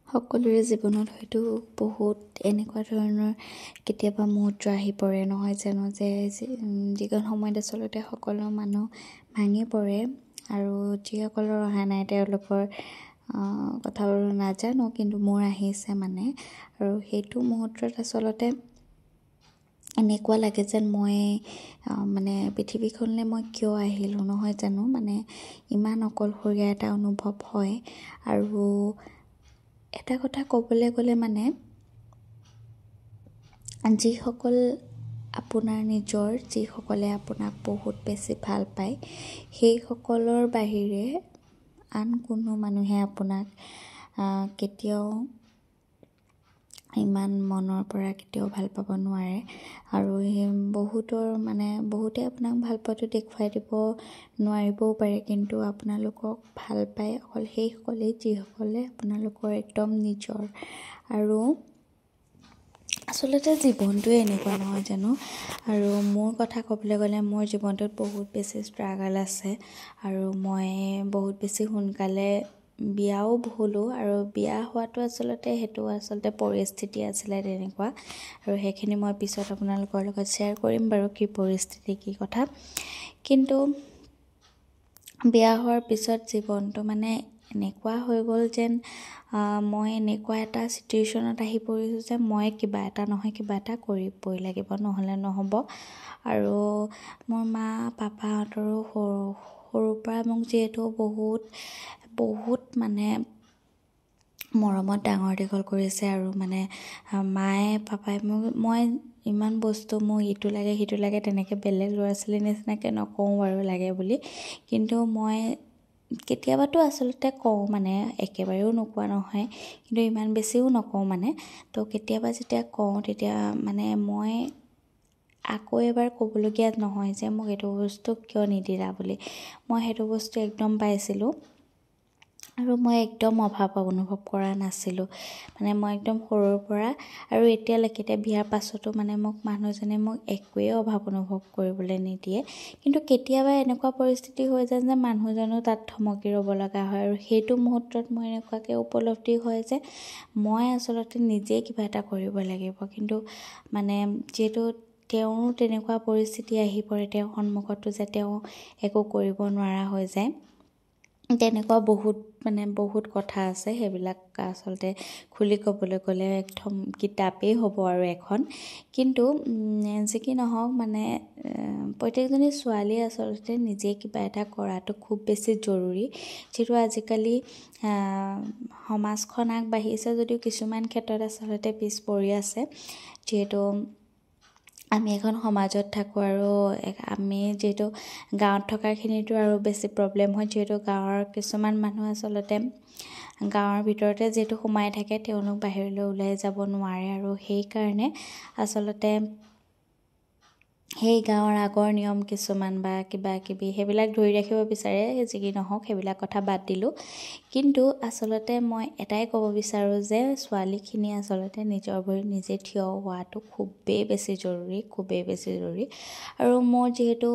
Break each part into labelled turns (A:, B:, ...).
A: সকলোৰে জীৱনত হয়তো বহুত এনেকুৱা ধৰণৰ কেতিয়াবা মুহূৰ্ত আহি পৰে নহয় জানো যে যিকোনো সময়ত আচলতে সকলো মানুহ ভাঙি পৰে আৰু যিসকলৰ অহা নাই তেওঁলোকৰ কথাবোৰ নাজানো কিন্তু মোৰ আহিছে মানে আৰু সেইটো মুহূৰ্তত আচলতে এনেকুৱা লাগে যেন মই মানে পৃথিৱীখনলৈ মই কিয় আহিলোঁ নহয় জানো মানে ইমান অকলশৰীয়া এটা অনুভৱ হয় আৰু এটা কথা ক'বলৈ গ'লে মানে যিসকল আপোনাৰ নিজৰ যিসকলে আপোনাক বহুত বেছি ভাল পায় সেইসকলৰ বাহিৰে আন কোনো মানুহে আপোনাক কেতিয়াও ইমান মনৰ পৰা কেতিয়াও ভাল পাব নোৱাৰে আৰু বহুতে আপোনাক ভাল পোৱাটো দেখুৱাই দিব নোৱাৰিবও পাৰে কিন্তু আপোনালোকক ভাল পায় অকল সেইসকলেই যিসকলে আপোনালোকৰ একদম নিজৰ আৰু আচলতে জীৱনটোৱে এনেকুৱা নহয় জানো আৰু মোৰ কথা ক'বলৈ গ'লে মোৰ জীৱনটোত বহুত বেছি ষ্ট্ৰাগল আছে আৰু মই বহুত বেছি সোনকালে বিয়াও হ'লোঁ আৰু বিয়া হোৱাটো সেইটো পৰিস্থিতি আছিলে তেনেকুৱা আৰু সেইখিনি মই পিছত আপোনালোকৰ লগত শ্বেয়াৰ কৰিম বাৰু কি পৰিস্থিতি কি কথা কিন্তু বিয়া হোৱাৰ পিছত জীৱনটো মানে এনেকুৱা হৈ গ'ল যেন মই এনেকুৱা এটা চিটুৱেশ্যনত আহি পৰিছোঁ যে মই কিবা এটা নহয় কিবা এটা কৰিবই লাগিব নহ'লে নহ'ব আৰু মোৰ মা পাপাহঁতৰো সৰুৰ পৰা মোক যিহেতু বহুত মানে মৰমত ডাঙৰ দীঘল কৰিছে আৰু মানে মায়ে পাপাই মই ইমান বস্তু মোক ইটো লাগে সিটো লাগে তেনেকৈ বেলেগ ল'ৰা ছোৱালীৰ নিচিনাকৈ নকওঁ বাৰু লাগে বুলি কিন্তু মই কেতিয়াবাতো আচলতে কওঁ মানে একেবাৰেও নোকোৱা নহয় কিন্তু ইমান বেছিও নকওঁ মানে তো কেতিয়াবা যেতিয়া কওঁ তেতিয়া মানে মই আকৌ এবাৰ ক'বলগীয়া নহয় যে মোক এইটো বস্তু কিয় নিদিলা বুলি মই সেইটো বস্তু একদম পাইছিলোঁ আৰু মই একদম অভাৱ অনুভৱ কৰা নাছিলোঁ মানে মই একদম সৰুৰ পৰা আৰু এতিয়ালৈকে বিয়াৰ পাছতো মানে মানুহজনে মোক একোৱেই অভাৱ অনুভৱ কৰিবলৈ নিদিয়ে কিন্তু কেতিয়াবা এনেকুৱা পৰিস্থিতি হৈ যায় যে মানুহজনো তাত থমকি ৰ'ব লগা হয় আৰু সেইটো মুহূৰ্তত মই এনেকুৱাকৈ উপলব্ধি হয় যে মই আচলতে নিজেই কিবা এটা কৰিব লাগিব কিন্তু মানে যিহেতু তেওঁৰো তেনেকুৱা পৰিস্থিতি আহি পৰে তেওঁৰ সন্মুখতো যে তেওঁ একো কৰিব নোৱাৰা হৈ যায় তেনেকুৱা বহুত কথা আছে সেইবিলাক আচলতে খুলি ক'বলৈ গ'লে একদম কিতাপেই হ'ব আৰু এখন কিন্তু যি কি নহওক মানে প্ৰত্যেকজনী ছোৱালীয়ে আচলতে নিজে কিবা এটা কৰাটো খুব বেছি জৰুৰী যিহেতু আজিকালি সমাজখন আগবাঢ়িছে যদিও কিছুমান ক্ষেত্ৰত আচলতে পিছ পৰি আছে যিহেতু আমি এখন সমাজত থাকোঁ আৰু আমি যিহেতু গাঁৱত থকাখিনিতো আৰু বেছি প্ৰব্লেম হয় যিহেতু গাঁৱৰ কিছুমান মানুহ আচলতে গাঁৱৰ ভিতৰতে যিহেতু সোমাই থাকে তেওঁলোক বাহিৰলৈ ওলাই যাব নোৱাৰে আৰু সেইকাৰণে আচলতে সেই গাঁৱৰ আগৰ নিয়ম কিছুমান বা কিবা কিবি সেইবিলাক ধৰি ৰাখিব বিচাৰে যি কি নহওক সেইবিলাক কথা বাদ দিলোঁ কিন্তু আচলতে মই এটাই ক'ব বিচাৰোঁ যে ছোৱালীখিনি আচলতে নিজৰ ভৰিত নিজে থিয় হোৱাটো খুবেই বেছি জৰুৰী আৰু মোৰ যিহেতু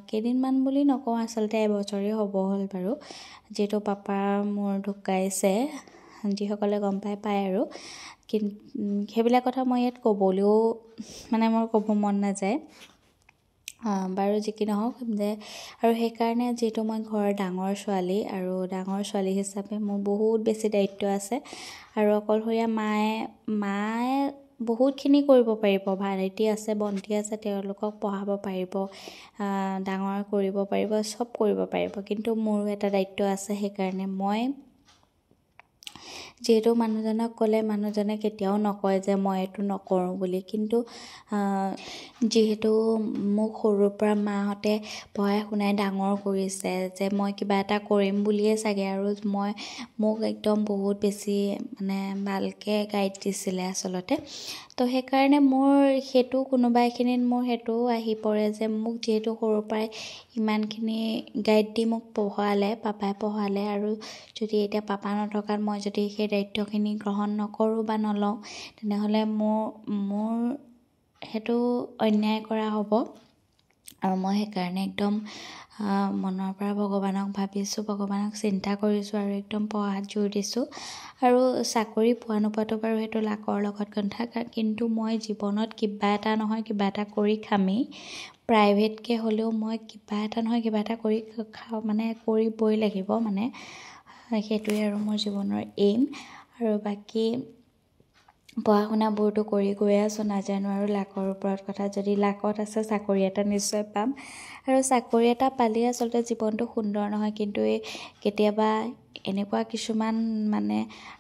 A: কেইদিনমান বুলি নকওঁ আচলতে এবছৰেই হ'ব হ'ল বাৰু যিহেতু পাপা মোৰ ঢুকাইছে যিসকলে গম পায় আৰু কিন্তু সেইবিলাক কথা মই ইয়াত ক'বলৈও মানে মোৰ ক'ব মন নাযায় বাৰু যি কি নহওক যে আৰু সেইকাৰণে যিহেতু মই ঘৰৰ ডাঙৰ ছোৱালী আৰু ডাঙৰ ছোৱালী হিচাপে মোৰ বহুত বেছি দায়িত্ব আছে আৰু অকলশৰীয়া মায়ে বহুতখিনি কৰিব পাৰিব ভাইটি আছে ভণ্টি আছে তেওঁলোকক পঢ়াব পাৰিব ডাঙৰ কৰিব পাৰিব চব কৰিব পাৰিব কিন্তু মোৰো এটা দায়িত্ব আছে সেইকাৰণে মই যিহেতু মানুহজনক ক'লে মানুহজনে কেতিয়াও নকয় যে মই এইটো নকৰোঁ বুলি কিন্তু যিহেতু মোক সৰুৰ পৰা মাহঁতে পঢ়াই শুনাই ডাঙৰ কৰিছে যে মই কিবা এটা কৰিম বুলিয়ে চাগে আৰু মোক একদম বহুত বেছি মানে ভালকৈ গাইড দিছিলে আচলতে তো সেইকাৰণে মোৰ সেইটো কোনোবা এখিনিত মোৰ সেইটোও আহি পৰে যে মোক যিহেতু সৰুৰ পৰাই ইমানখিনি গাইড দি মোক পাপাই পঢ়ালে আৰু যদি এতিয়া পাপা নথকাত মই যদি সেই দায়িত্বখিনি গ্ৰহণ নকৰোঁ বা নলওঁ তেনেহ'লে মোৰ সেইটো অন্যায় কৰা হ'ব আৰু মই সেইকাৰণে একদম মনৰ পৰা ভগৱানক ভাবিছোঁ, ভগৱানক চিন্তা কৰিছোঁ আৰু একদম পঢ়াত জোৰ দিছোঁ। আৰু চাকৰি পোৱা নোপোৱাটো বাৰু সেইটো লাকৰ লগত কথা, কিন্তু মই জীৱনত কিবা এটা নহয় কিবা এটা কৰি খামেই। প্ৰাইভেটকৈ হ'লেও মই কিবা এটা নহয় কিবা এটা কৰি মানে কৰিবই লাগিব, মানে সেইটোৱে আৰু মোৰ জীৱনৰ এইম। আৰু বাকী পঢ়া শুনাবোৰতো কৰি গৈ আছোঁ, নাজানো আৰু লাকৰ ওপৰত কথা। যদি লাকত আছে চাকৰি এটা নিশ্চয় পাম। আৰু চাকৰি এটা পালেই আচলতে জীৱনটো সুন্দৰ নহয়, কিন্তু কেতিয়াবা এনেকুৱা কিছুমান মানে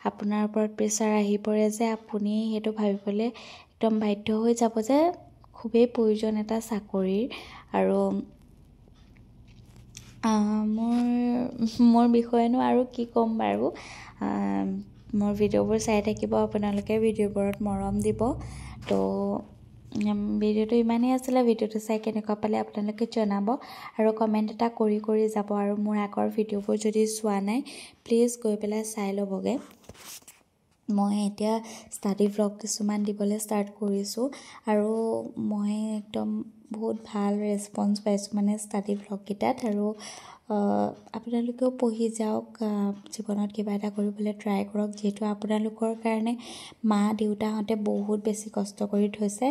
A: আপোনাৰ ওপৰত প্ৰেছাৰ আহি পৰে যে আপুনি সেইটো ভাবিবলৈ একদম বাধ্য হৈ যাব যে খুবেই প্ৰয়োজন এটা চাকৰিৰ। আৰু মোৰ বিষয়েনো আৰু কি ক'ম বাৰু। মোৰ ভিডিঅ'বোৰ চাই থাকিব আপোনালোকে, ভিডিঅ'বোৰত মৰম দিব। তো ভিডিঅ'টো ইমানেই আছিলে। ভিডিঅ'টো চাই কেনেকুৱা পালে আপোনালোকে জনাব আৰু কমেণ্ট এটা কৰি যাব। আৰু মোৰ আগৰ ভিডিঅ'বোৰ যদি চোৱা নাই প্লিজ গৈ পেলাই চাই ল'বগৈ। মই এতিয়া ষ্টাডি ভ্লগ কিছুমান দিবলৈ ষ্টাৰ্ট কৰিছোঁ আৰু মই একদম বহুত ভাল ৰেচপঞ্চ পাইছোঁ মানে ষ্টাডি ভ্লগকেইটাত। আৰু আপোনালোকেও পঢ়ি যাওক, জীৱনত কিবা এটা কৰিবলৈ ট্ৰাই কৰক। যিহেতু আপোনালোকৰ কাৰণে মা দেউতাহঁতে বহুত বেছি কষ্ট কৰি থৈছে,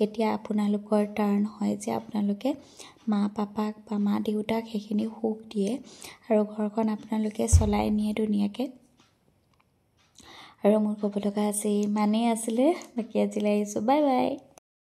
A: এতিয়া আপোনালোকৰ টাৰ্ণ হয় যে আপোনালোকে মা পাপাক বা মা দেউতাক সেইখিনি সুখ দিয়ে আৰু ঘৰখন আপোনালোকে চলাই নিয়ে ধুনীয়াকৈ। আৰু মোৰ ক'ব লগা আছে ইমানেই আছিলে। বাকী আজিলৈ আহিছোঁ, বাই বাই।